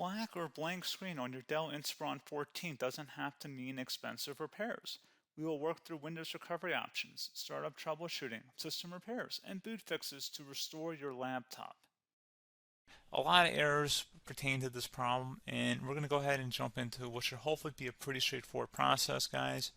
black or blank screen on your Dell Inspiron 14 doesn't have to mean expensive repairs. We will work through Windows recovery options, startup troubleshooting, system repairs, and boot fixes to restore your laptop. A lot of errors pertain to this problem, and we're going to go ahead and jump into what should hopefully be a pretty straightforward process, guys.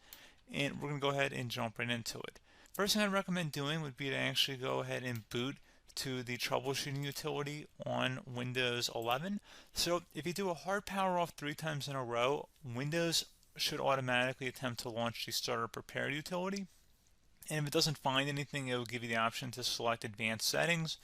And we're going to go ahead and jump right into it. First thing I'd recommend doing would be to actually go ahead and boot to the troubleshooting utility on Windows 11. So if you do a hard power off 3 times in a row, Windows should automatically attempt to launch the startup repair utility. And if it doesn't find anything, it will give you the option to select advanced settings,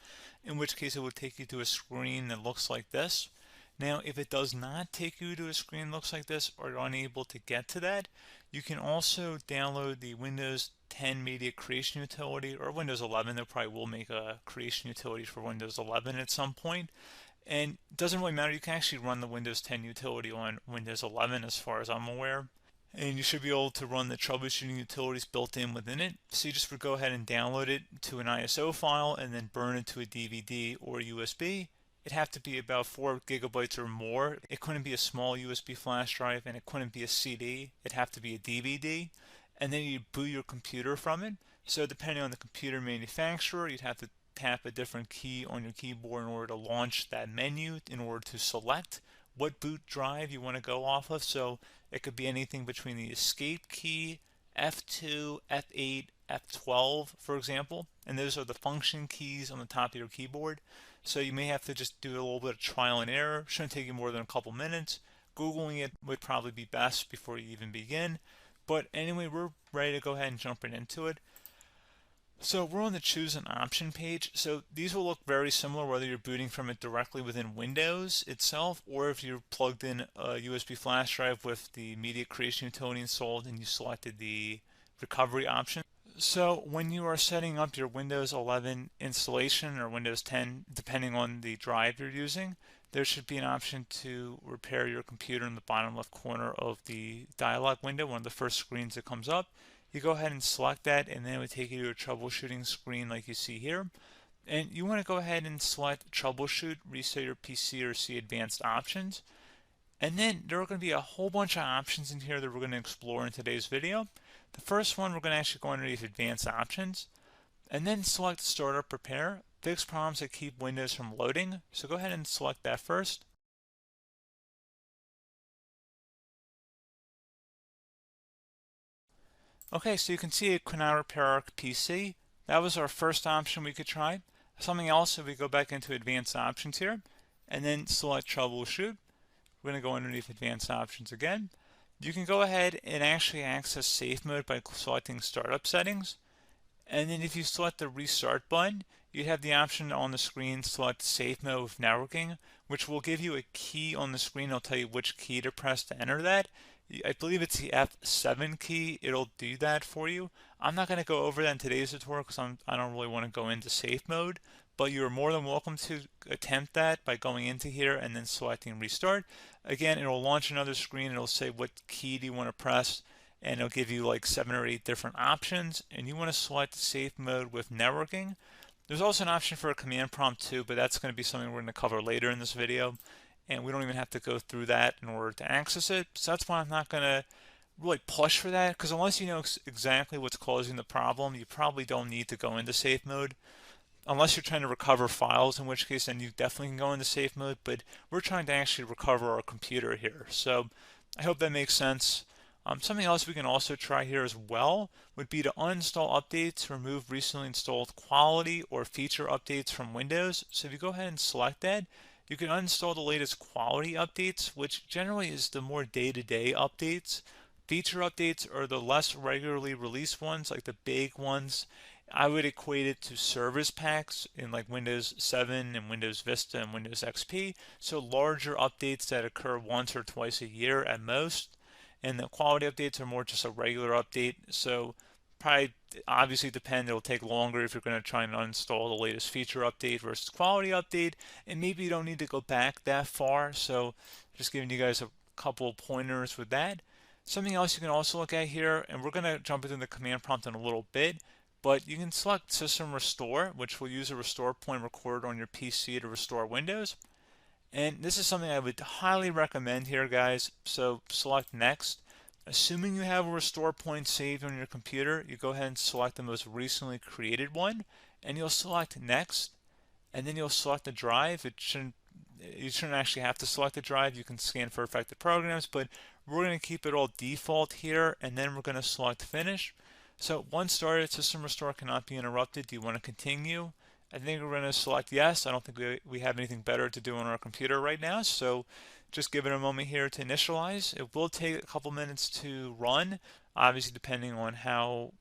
in which case it will take you to a screen that looks like this. Now, if it does not take you to a screen that looks like this, or you're unable to get to that, you can also download the Windows 10 Media Creation Utility, or Windows 11. They probably will make a creation utility for Windows 11 at some point. And it doesn't really matter, you can actually run the Windows 10 utility on Windows 11 as far as I'm aware. And you should be able to run the troubleshooting utilities built in within it. So you just would go ahead and download it to an ISO file and then burn it to a DVD or USB. It'd have to be about 4 gigabytes or more. It couldn't be a small USB flash drive, and it couldn't be a CD. It'd have to be a DVD. And then you'd boot your computer from it. So depending on the computer manufacturer, you'd have to tap a different key on your keyboard in order to launch that menu, in order to select what boot drive you want to go off of. So it could be anything between the escape key, F2, F8, F12, for example. And those are the function keys on the top of your keyboard. So you may have to just do a little bit of trial and error. Shouldn't take you more than a couple minutes. Googling it would probably be best before you even begin. But anyway, we're ready to go ahead and jump right into it. So we're on the choose an option page. So these will look very similar whether you're booting from it directly within Windows itself, or if you're plugged in a USB flash drive with the media creation utility installed and you selected the recovery option. So when you are setting up your Windows 11 installation or Windows 10, depending on the drive you're using, there should be an option to repair your computer in the bottom left corner of the dialog window, one of the first screens that comes up. You go ahead and select that, and then it would take you to a troubleshooting screen like you see here. And you want to go ahead and select troubleshoot, reset your PC, or see advanced options. And then there are going to be a whole bunch of options in here that we're going to explore in today's video. The first one, we're going to actually go underneath advanced options, and then select startup repair, fix problems that keep Windows from loading. So go ahead and select that first. Okay, so you can see it could now repair our PC. That was our first option we could try. Something else, if we go back into advanced options here, and then select troubleshoot, we're going to go underneath advanced options again. You can go ahead and actually access safe mode by selecting startup settings. And then if you select the restart button, you have the option on the screen, select safe mode with networking, which will give you a key on the screen. It'll tell you which key to press to enter that. I believe it's the F7 key. It'll do that for you. I'm not going to go over that in today's tutorial because I don't really want to go into safe mode, but you're more than welcome to attempt that by going into here and then selecting restart. Again, it'll launch another screen. It'll say what key do you want to press, and it'll give you like 7 or 8 different options, and you want to select safe mode with networking. There's also an option for a command prompt too, but that's going to be something we're going to cover later in this video, and we don't even have to go through that in order to access it. So that's why I'm not going to really push for that, because unless you know exactly what's causing the problem, you probably don't need to go into safe mode. Unless you're trying to recover files, in which case then you definitely can go into safe mode, but we're trying to actually recover our computer here. So I hope that makes sense. Something else we can also try here as well would be to uninstall updates, remove recently installed quality or feature updates from Windows. So if you go ahead and select that, you can uninstall the latest quality updates, which generally is the more day-to-day updates. Feature updates are the less regularly released ones, like the big ones. I would equate it to service packs in like Windows 7 and Windows Vista and Windows XP. So larger updates that occur once or twice a year at most. And the quality updates are more just a regular update. So probably obviously it'll take longer if you're going to try and uninstall the latest feature update versus quality update. And maybe you don't need to go back that far. So just giving you guys a couple pointers with that. Something else you can also look at here, and we're going to jump into the command prompt in a little bit, but you can select System Restore, which will use a restore point recorded on your PC to restore Windows. And this is something I would highly recommend here, guys. So select next. Assuming you have a restore point saved on your computer, you go ahead and select the most recently created one, and you'll select next, and then you'll select the drive. You shouldn't actually have to select the drive. You can scan for affected programs, but we're going to keep it all default here, and then we're going to select finish. So once started, system restore cannot be interrupted. Do you want to continue? I think we're going to select yes. I don't think we have anything better to do on our computer right now, so just give it a moment here to initialize. It will take a couple minutes to run, obviously depending on how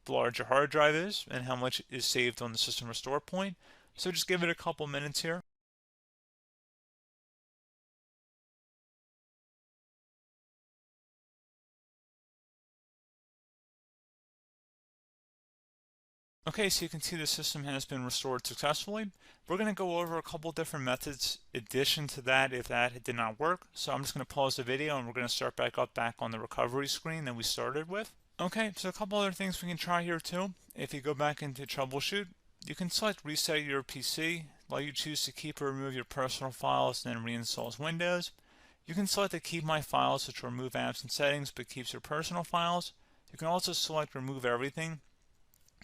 large your hard drive is and how much is saved on the system restore point. So just give it a couple minutes here. Okay, so you can see the system has been restored successfully. We're going to go over a couple different methods in addition to that if that did not work. So I'm just going to pause the video and we're going to start back up back on the recovery screen that we started with. Okay, so a couple other things we can try here too. If you go back into troubleshoot, you can select reset your PC, let you choose to keep or remove your personal files and then reinstalls Windows. You can select to keep my files, which will remove apps and settings but keeps your personal files. You can also select remove everything,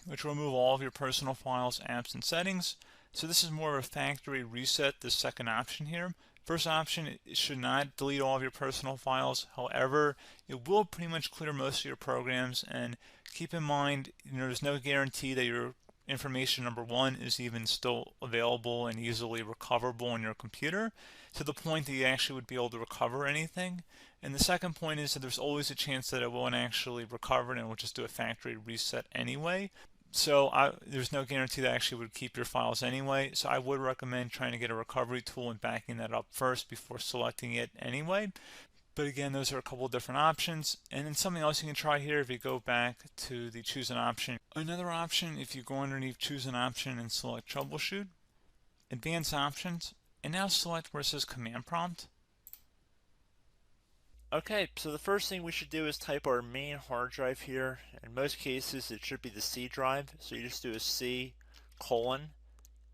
which will remove all of your personal files, apps, and settings. So this is more of a factory reset, the second option here. First option, it should not delete all of your personal files. However, it will pretty much clear most of your programs, and keep in mind, there's no guarantee that your information, number one, is even still available and easily recoverable on your computer to the point that you actually would be able to recover anything. And the second point is that there's always a chance that it won't actually recover and it will just do a factory reset anyway. So there's no guarantee that actually would keep your files anyway. So I would recommend trying to get a recovery tool and backing that up first before selecting it anyway. But again, those are a couple of different options. And then something else you can try here if you go back to the choose an option. Another option, if you go underneath choose an option and select troubleshoot, advanced options, and now select where it says command prompt. Okay, so the first thing we should do is type our main hard drive here. In most cases, it should be the C drive. So you just do a C colon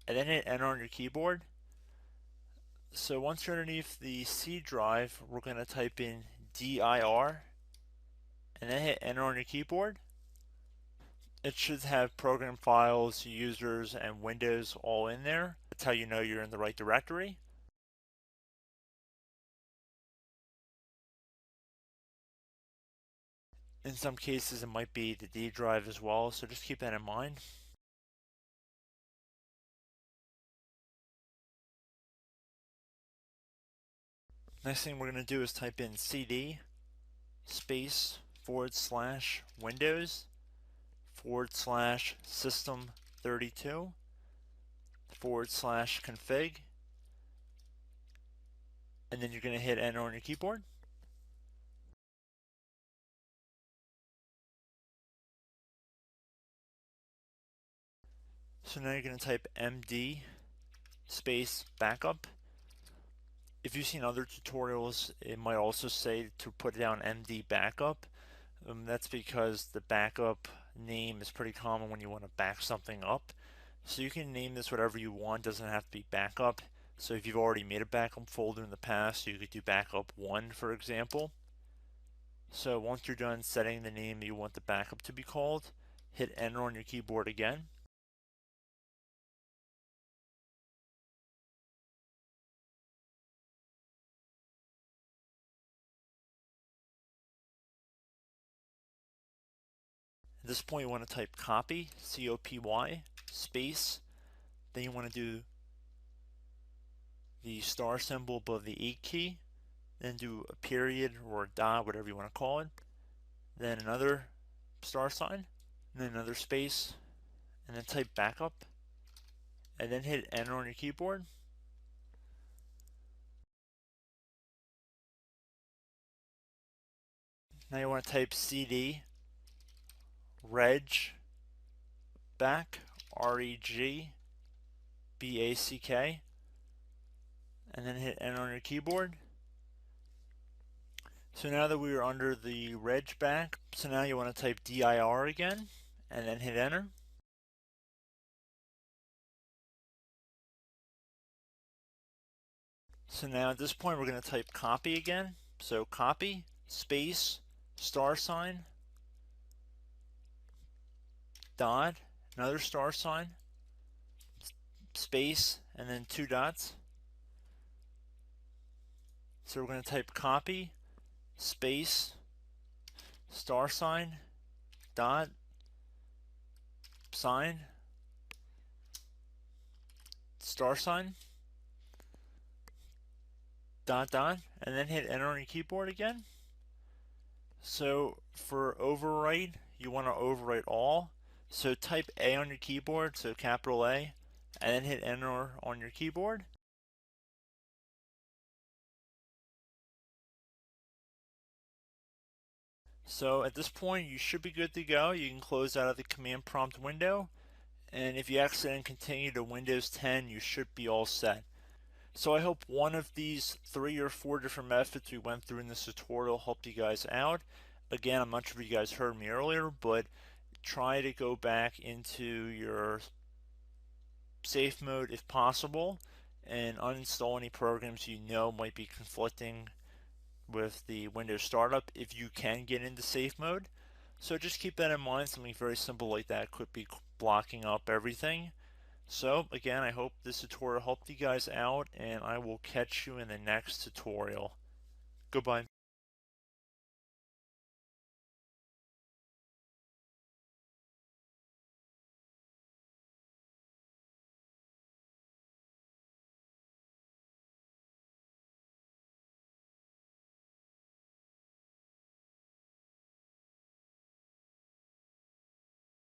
and then hit enter on your keyboard. So once you're underneath the C drive, we're going to type in dir and then hit enter on your keyboard. It should have program files, users, and Windows all in there. That's how you know you're in the right directory. In some cases, it might be the D drive as well, so just keep that in mind. Next thing we're going to do is type in cd space / Windows / system 32 / config, and then you're going to hit enter on your keyboard. So now you're going to type md space backup. If you've seen other tutorials, it might also say to put down md backup. That's because the backup name is pretty common when you want to back something up. So you can name this whatever you want, doesn't have to be backup. So if you've already made a backup folder in the past, you could do backup 1, for example. So once you're done setting the name you want the backup to be called, hit enter on your keyboard again. At this point you want to type copy, C-O-P-Y, space, then you want to do the star symbol above the 8 key, then do a period or a dot, whatever you want to call it, then another star sign, and then another space, and then type backup, and then hit enter on your keyboard. Now you want to type cd reg back, REGBACK, and then hit enter on your keyboard. So now that we are under the reg back, so now you want to type dir again, and then hit enter. So now at this point we're going to type copy again. So copy, space, star sign, dot, another star sign, space, and then 2 dots. So we're going to type copy, space, star sign, dot, sign, star sign, dot, dot, and then hit enter on your keyboard again. So for overwrite, you want to overwrite all. So type A on your keyboard, so capital A, and then hit enter on your keyboard. So at this point you should be good to go. You can close out of the command prompt window, and if you accidentally continue to Windows 10 you should be all set. So I hope one of these 3 or 4 different methods we went through in this tutorial helped you guys out. Again, I'm not sure if you guys heard me earlier, but try to go back into your safe mode if possible and uninstall any programs you know might be conflicting with the Windows startup if you can get into safe mode. So just keep that in mind. Something very simple like that could be blocking up everything. So again, I hope this tutorial helped you guys out, and I will catch you in the next tutorial. Goodbye.